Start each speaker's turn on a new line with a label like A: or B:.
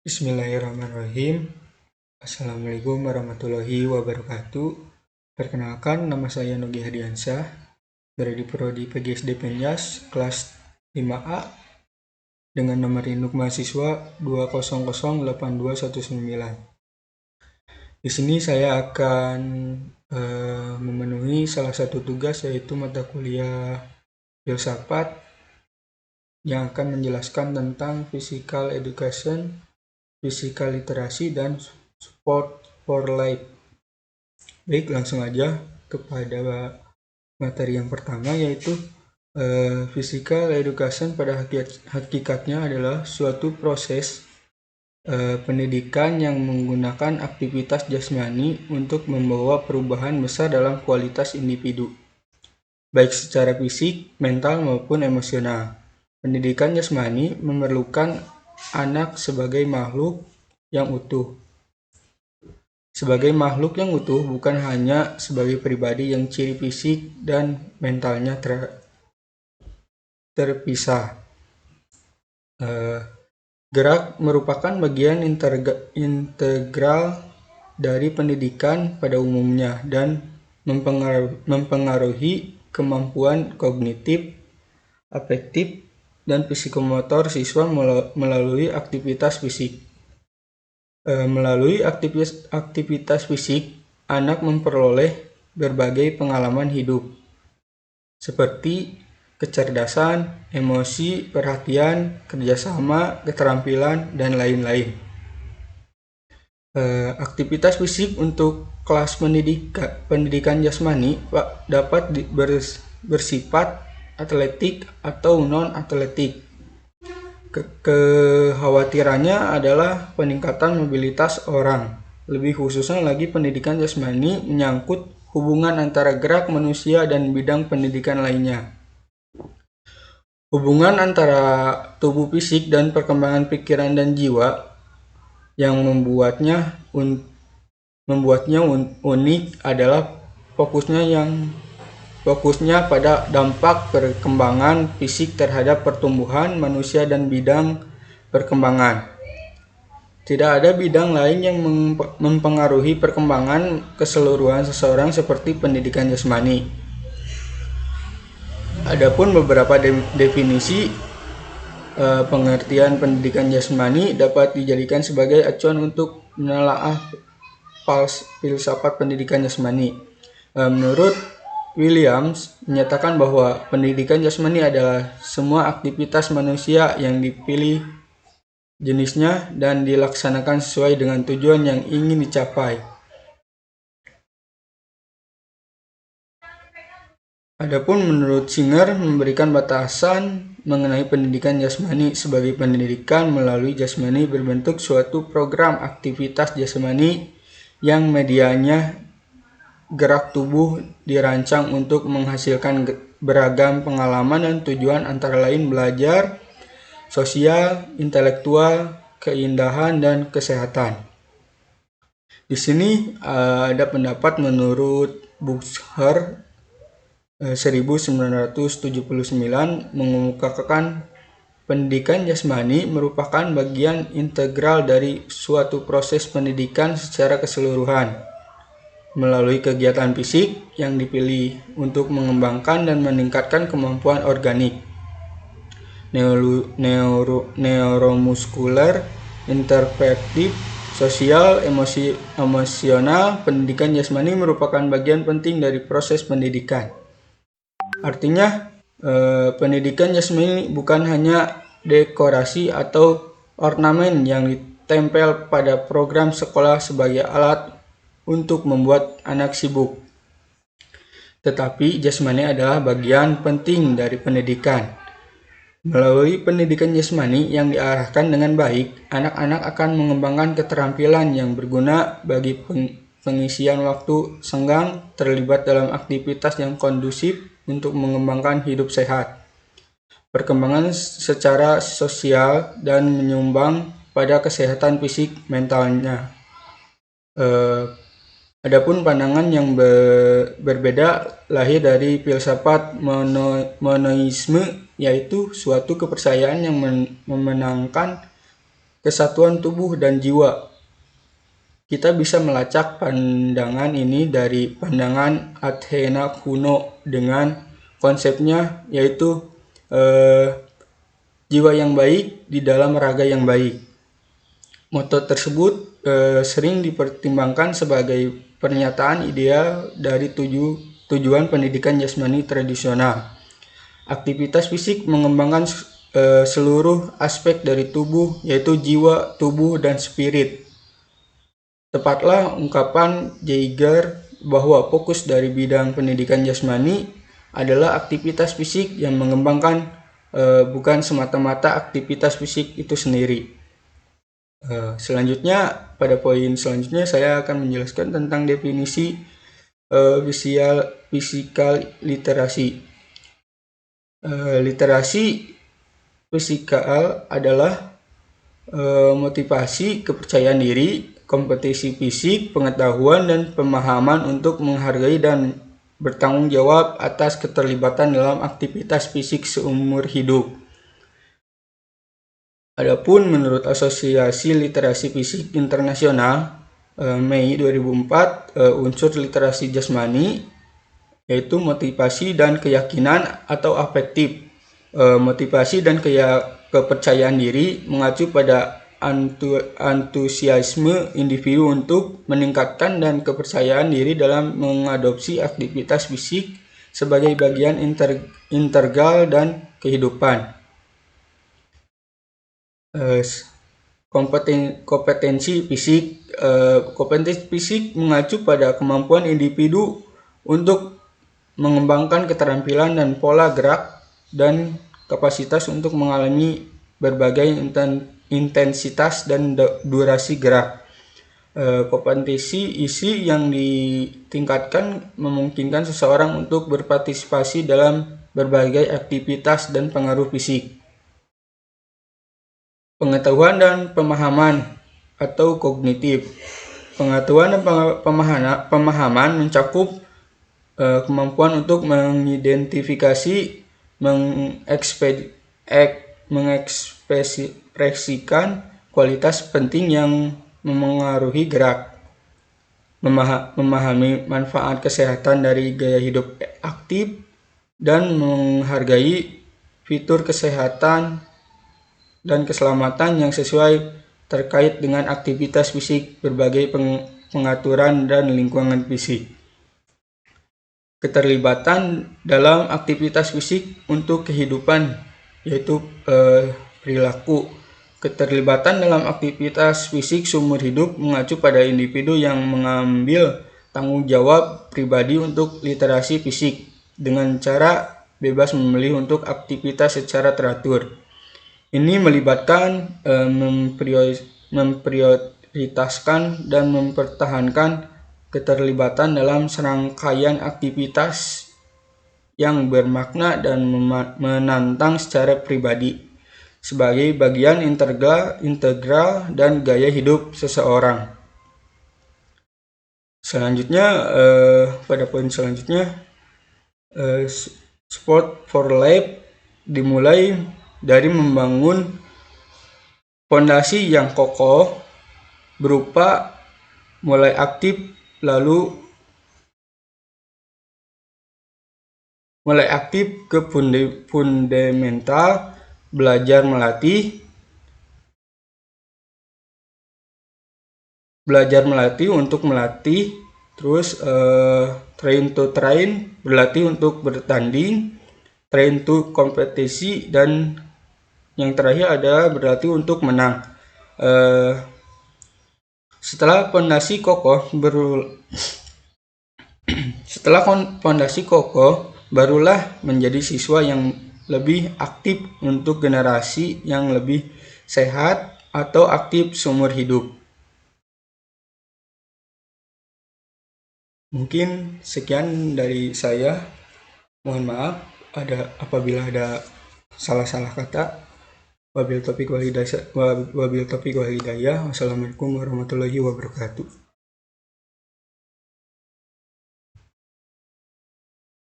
A: Bismillahirrahmanirrahim. Assalamualaikum warahmatullahi wabarakatuh. Perkenalkan, nama saya Nugi Hadiansyah, berada di Prodi PGSD Penjas, kelas 5A, dengan nomor induk mahasiswa 2008219. Di sini saya akan memenuhi salah satu tugas, yaitu mata kuliah filsafat yang akan menjelaskan tentang physical education, physical literasi, dan sport for life. Baik, langsung aja kepada materi yang pertama, yaitu physical education pada hakikatnya adalah suatu proses pendidikan yang menggunakan aktivitas jasmani untuk membawa perubahan besar dalam kualitas individu, baik secara fisik, mental, maupun emosional. Pendidikan jasmani memerlukan anak sebagai makhluk yang utuh. Sebagai makhluk yang utuh, bukan hanya sebagai pribadi yang ciri fisik dan mentalnya terpisah. Gerak merupakan bagian integral dari pendidikan pada umumnya dan mempengaruhi kemampuan kognitif, afektif, dan psikomotor siswa melalui aktivitas fisik. Melalui aktivitas fisik, anak memperoleh berbagai pengalaman hidup, seperti kecerdasan, emosi, perhatian, kerjasama, keterampilan, dan lain-lain. Aktivitas fisik untuk kelas pendidikan jasmani dapat bersifat atletik atau non-atletik. Kekhawatirannya adalah peningkatan mobilitas orang. Lebih khususnya lagi, pendidikan jasmani menyangkut hubungan antara gerak manusia dan bidang pendidikan lainnya. Hubungan antara tubuh fisik dan perkembangan pikiran dan jiwa yang membuatnya unik adalah fokusnya pada dampak perkembangan fisik terhadap pertumbuhan manusia dan bidang perkembangan. Tidak ada bidang lain yang mempengaruhi perkembangan keseluruhan seseorang seperti pendidikan jasmani. Adapun beberapa definisi pengertian pendidikan jasmani dapat dijadikan sebagai acuan untuk menelaah filsafat pendidikan jasmani. Menurut Williams menyatakan bahwa pendidikan jasmani adalah semua aktivitas manusia yang dipilih jenisnya dan dilaksanakan sesuai dengan tujuan yang ingin dicapai. Adapun menurut Singer memberikan batasan mengenai pendidikan jasmani sebagai pendidikan melalui jasmani berbentuk suatu program aktivitas jasmani yang medianya gerak tubuh dirancang untuk menghasilkan beragam pengalaman dan tujuan, antara lain belajar, sosial, intelektual, keindahan, dan kesehatan. Di sini ada pendapat menurut Buchher 1979 mengemukakan pendidikan jasmani merupakan bagian integral dari suatu proses pendidikan secara keseluruhan melalui kegiatan fisik yang dipilih untuk mengembangkan dan meningkatkan kemampuan organik, neuromuskuler, interpretif, sosial, emosional. Pendidikan jasmani merupakan bagian penting dari proses pendidikan. Artinya, pendidikan jasmani bukan hanya dekorasi atau ornamen yang ditempel pada program sekolah sebagai alat untuk membuat anak sibuk, tetapi jasmani adalah bagian penting dari pendidikan. Melalui pendidikan jasmani yang diarahkan dengan baik, anak-anak akan mengembangkan keterampilan yang berguna bagi pengisian waktu senggang, terlibat dalam aktivitas yang kondusif untuk mengembangkan hidup sehat, perkembangan secara sosial, dan menyumbang pada kesehatan fisik mentalnya. Adapun pandangan yang berbeda lahir dari filsafat monoisme, yaitu suatu kepercayaan yang memenangkan kesatuan tubuh dan jiwa. Kita bisa melacak pandangan ini dari pandangan Athena kuno dengan konsepnya yaitu jiwa yang baik di dalam raga yang baik. Moto tersebut sering dipertimbangkan sebagai pernyataan ideal dari tujuan pendidikan jasmani tradisional. Aktivitas fisik mengembangkan seluruh aspek dari tubuh, yaitu jiwa, tubuh, dan spirit. Tepatlah ungkapan Jaeger bahwa fokus dari bidang pendidikan jasmani adalah aktivitas fisik yang mengembangkan bukan semata-mata aktivitas fisik itu sendiri. Selanjutnya, pada poin selanjutnya saya akan menjelaskan tentang definisi fisikal literasi. Literasi fisikal adalah motivasi, kepercayaan diri, kompetisi fisik, pengetahuan, dan pemahaman untuk menghargai dan bertanggung jawab atas keterlibatan dalam aktivitas fisik seumur hidup. Adapun menurut Asosiasi Literasi Fisik Internasional Mei 2004, unsur literasi jasmani yaitu motivasi dan keyakinan atau afektif. Motivasi dan kepercayaan diri mengacu pada antusiasme individu untuk meningkatkan dan kepercayaan diri dalam mengadopsi aktivitas fisik sebagai bagian integral dan kehidupan. Kompetensi fisik. Kompetensi fisik mengacu pada kemampuan individu untuk mengembangkan keterampilan dan pola gerak dan kapasitas untuk mengalami berbagai intensitas dan durasi gerak. Kompetensi isi yang ditingkatkan memungkinkan seseorang untuk berpartisipasi dalam berbagai aktivitas dan pengaruh fisik. Pengetahuan dan pemahaman atau kognitif. Pengetahuan dan pemahaman mencakup kemampuan untuk mengidentifikasi, mengekspresikan kualitas penting yang memengaruhi gerak, memahami manfaat kesehatan dari gaya hidup aktif, dan menghargai fitur kesehatan dan keselamatan yang sesuai terkait dengan aktivitas fisik, berbagai pengaturan dan lingkungan fisik. Keterlibatan dalam aktivitas fisik untuk kehidupan, yaitu perilaku. Keterlibatan dalam aktivitas fisik seumur hidup mengacu pada individu yang mengambil tanggung jawab pribadi untuk literasi fisik dengan cara bebas memilih untuk aktivitas secara teratur. Ini melibatkan memprioritaskan dan mempertahankan keterlibatan dalam serangkaian aktivitas yang bermakna dan menantang secara pribadi sebagai bagian integral dan gaya hidup seseorang. Selanjutnya, pada poin selanjutnya, Sport for Life dimulai dari membangun fondasi yang kokoh berupa mulai aktif ke fundamental, belajar melatih untuk melatih, terus train to train, berlatih untuk bertanding, train to kompetisi, dan yang terakhir adalah berlatih untuk menang. Setelah fondasi kokoh, barulah menjadi siswa yang lebih aktif untuk generasi yang lebih sehat atau aktif seumur hidup. Mungkin sekian dari saya. Mohon maaf apabila ada salah-salah kata. Wabil taufiq wal hidayah. Wassalamualaikum warahmatullahi wabarakatuh.